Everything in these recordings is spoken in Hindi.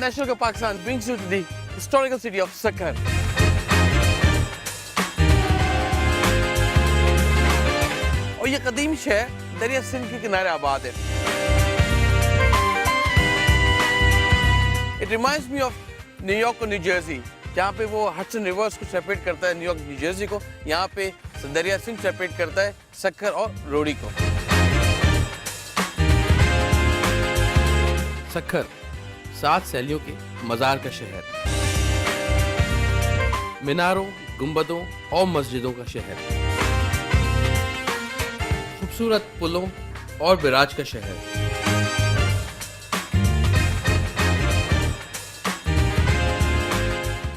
National of Pakistan brings you to the historical city of Sakkar. और ये कदीम शहर दरिया सिंध के किनारे आबाद है. It reminds me of New York और New Jersey, जहाँ पे वो हडसन रिवर्स को सेपरेट करता है न्यूयॉर्क न्यू जर्सी को. यहाँ पे दरिया सिंध सेपरेट करता है सक्कर और रोड़ी को. सक्कर 7 सैलियों के मज़ार का शहर, मीनारों, गुंबदों और मस्जिदों का शहर, खूबसूरत पुलों और बिराज का शहर,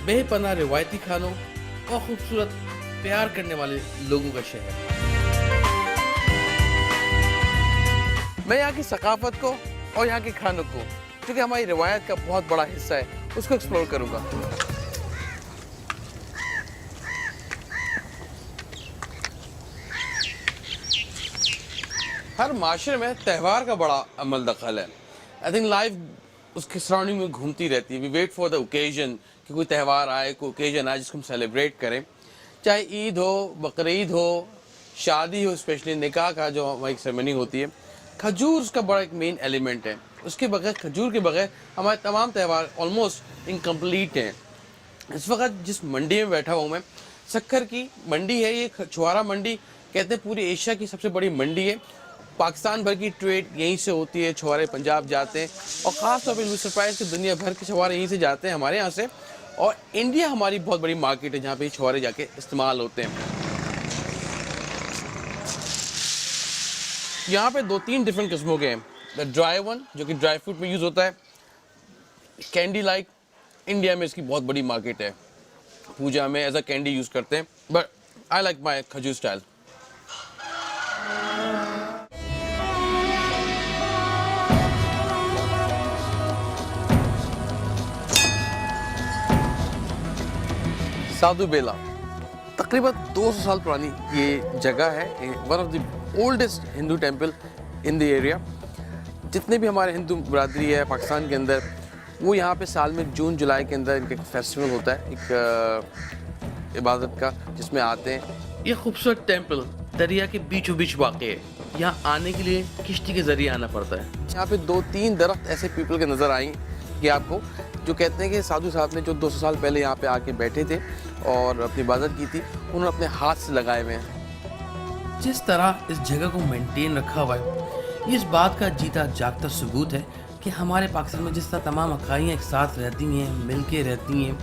बेपनाह रिवायती खानों और खूबसूरत प्यार करने वाले लोगों का शहर. मैं यहाँ की सकाफत को और यहाँ के खानों को, जो कि हमारी रिवायत का बहुत बड़ा हिस्सा है, उसको एक्सप्लोर करूँगा. हर माशरे में त्यौहार का बड़ा अमल दखल है. आई थिंक लाइफ उसके सराउंडिंग में घूमती रहती है. We wait for the occasion कि कोई त्यौहार आए, कोई ओकेजन आए जिसको हम सेलिब्रेट करें. चाहे ईद हो, बकरीद हो, शादी हो, स्पेशली निकाह का जो हमारी सेरेमनी होती है. खजूर उसका बड़ा एक मेन एलिमेंट है. उसके बगैर, खजूर के बगैर हमारे तमाम त्यौहार ऑलमोस्ट इनकम्प्लीट हैं. इस वक्त जिस मंडी में बैठा हूँ मैं, सक्कर की मंडी है. ये छुआरा मंडी कहते हैं पूरी एशिया की सबसे बड़ी मंडी है. पाकिस्तान भर की ट्रेड यहीं से होती है. छुआरे पंजाब जाते हैं और ख़ास तौर पर सरप्राइज कि दुनिया भर के छुआरे यहीं से जाते हैं हमारे यहाँ से. और इंडिया हमारी बहुत बड़ी मार्केट है जहाँ पे छुआरे जाके इस्तेमाल होते हैं. यहाँ पे 2-3 डिफरेंट किस्मों के हैं. द ड्राई वन जो कि ड्राई फ्रूट में यूज़ होता है. कैंडी लाइक इंडिया में इसकी बहुत बड़ी मार्केट है. पूजा में एज अ कैंडी यूज़ करते हैं. बट आई लाइक माई खजूर स्टाइल. साधु बेला तकरीबन 200 साल पुरानी ये जगह है. One of the oldest Hindu temple in the area. जितने भी हमारे हिंदू बरादरी है पाकिस्तान के अंदर, वो यहाँ पे साल में जून जुलाई के अंदर इनका फेस्टिवल होता है, एक इबादत का, जिसमें आते हैं. ये खूबसूरत टेम्पल दरिया के बीचों बीच वाक़ है. यहाँ आने के लिए किश्ती के ज़रिए आना पड़ता है. यहाँ पे 2-3 दरख्त ऐसे पीपल के नज़र आएंगे आपको, जो कहते हैं कि साधु साहब ने जो 200 साल पहले यहाँ पे आके बैठे थे और अपनी इबादत की थी, उन्होंने अपने हाथ से लगाए हुए हैं. जिस तरह इस जगह को मेंटेन रखा हुआ है, ये इस बात का जीता जागता सबूत है कि हमारे पाकिस्तान में जिस तरह तमाम अखाइयाँ एक साथ रहती हैं, मिल के रहती हैं.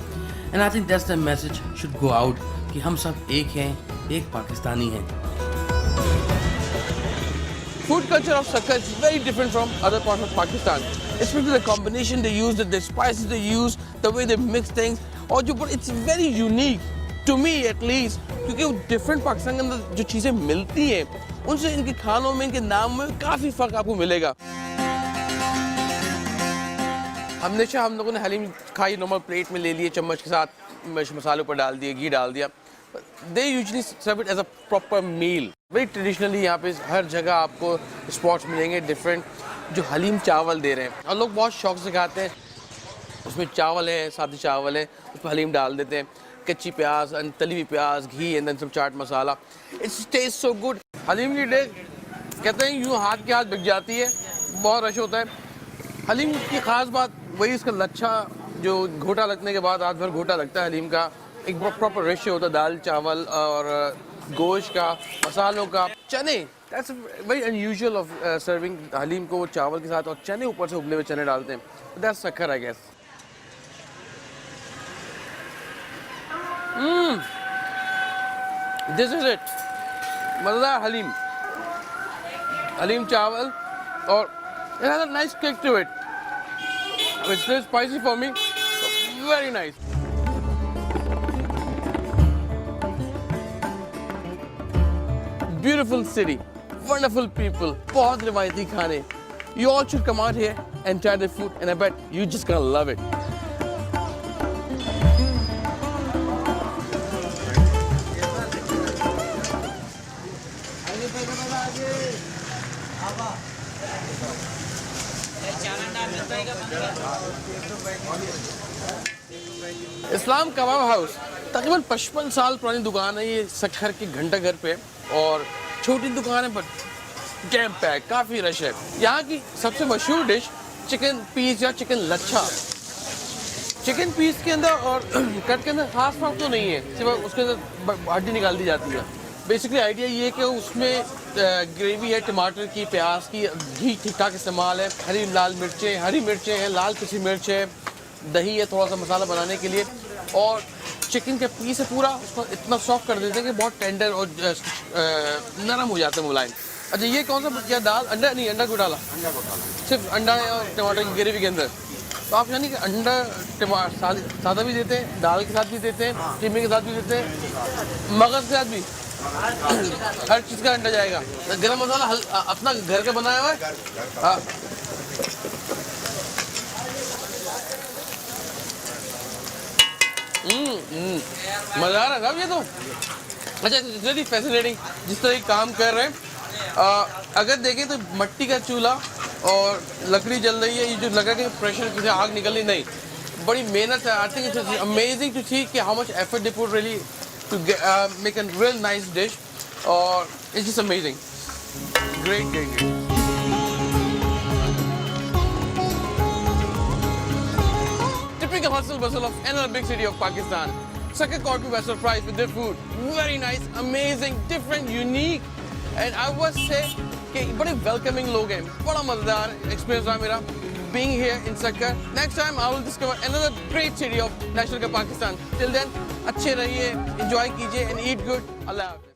And I think that's the message should go out कि हम सब एक हैं, एक पाकिस्तानी हैं. Food culture of Sakkar is very different from other parts of Pakistan. Especially the combination they use, the spices they use, the way they mix things. और जो it's very unique to me at least, क्योंकि वो different पाकिस्तान के अंदर जो चीज़ें मिलती हैं, उनसे इनके खानों में, इनके नाम में काफ़ी फ़र्क आपको मिलेगा. हमेशा हम लोगों ने हलीम खाई नॉर्मल प्लेट में ले लिए, चम्मच के साथ मसालों पर डाल दिए, घी डाल दिया. They usually serve it as a proper meal. Very traditionally यहाँ पे हर जगह आपको स्पॉट्स मिलेंगे डिफरेंट जो हलीम चावल दे रहे हैं, और लोग बहुत शौक से खाते हैं. उसमें चावल है, सादी चावल है, उस पर हलीम डाल देते हैं, कच्ची प्याज, तली हुई प्याज, घी एंड देन सब चाट मसाला. It's taste so good. हलीम की डिश कहते हैं यूँ हाथ के हाथ बिक जाती है, बहुत रश होता है. हलीम की ख़ास बात वही इसका लच्छा, जो घोटा लगने के बाद रात भर घोटा लगता है हलीम का. एक प्रॉपर रेशियो होता है दाल चावल और गोश्त का, मसालों का. चने, that's very unusual of serving haleem को चावल के साथ, और चने ऊपर से उबले हुए चने डालते हैं. दैट्स सक्कर I guess. This is it. मज़ेदार हलीम, हलीम चावल, और it has a nice kick to it. It's still spicy for me, so very nice. Beautiful city, wonderful people, बहुत रिवायती खाने. You all should come out here and try the food, and I bet you're just gonna love it. Islam kebab house तकरीबन 55 साल पुरानी दुकान है ये सक्खर के घंटा घर पे, और छोटी दुकान है बट जैम पैक, काफ़ी रश है। यहाँ की सबसे मशहूर डिश चिकन पीस या चिकन लच्छा। चिकन पीस के अंदर और कट के अंदर खास फर्क तो नहीं है, सिर्फ उसके अंदर हड्डी निकाल दी जाती है। बेसिकली आइडिया ये है कि उसमें ग्रेवी है टमाटर की, प्याज की, घी ठीक ठाक इस्तेमाल है, हरी मिर्चें हैं, लाल पिसी मिर्च है, दही है थोड़ा सा मसाला बनाने के लिए, और चिकन के पीस है पूरा उसको इतना सॉफ्ट कर देते हैं कि बहुत टेंडर और नरम हो जाते हैं, मुलायम। अच्छा ये कौन सा क्या दाल, अंडा नहीं, अंडा को डाला, सिर्फ अंडा है और टमाटर की ग्रेवी के अंदर। तो आप यानी कि अंडा टमाटर सादा भी देते हैं, दाल के साथ भी देते हैं, कीमे के साथ भी देते हैं, मगज के साथ भी, हर चीज़ का अंडा जाएगा। गरम मसाला अपना घर का बनाया हुआ है। हाँ मज़ा आ रहा है साहब ये तो। अच्छा इट्स वेरी फैसिनेटिंग जिस तरह काम कर रहे हैं। अगर देखें तो मट्टी का चूल्हा और लकड़ी जल रही है, ये जो लगा के प्रेशर किसी आग निकलनी नहीं, बड़ी मेहनत है। I think it's amazing to see कि how much effort they put really to make an real nice dish, और it's just amazing, great. Typical hustle bustle of another big city of Pakistan. Sakka Corfu were surprised with their food. Very nice, amazing, different, unique, and I must say कि बड़े welcoming लोग हैं। बड़ा मज़ेदार experience रहा मेरा being here in Sakka. Next time I will discover another great city of National Cup Pakistan. Till then, अच्छे रहिए, enjoy कीजिए and eat good. Allah Hafiz.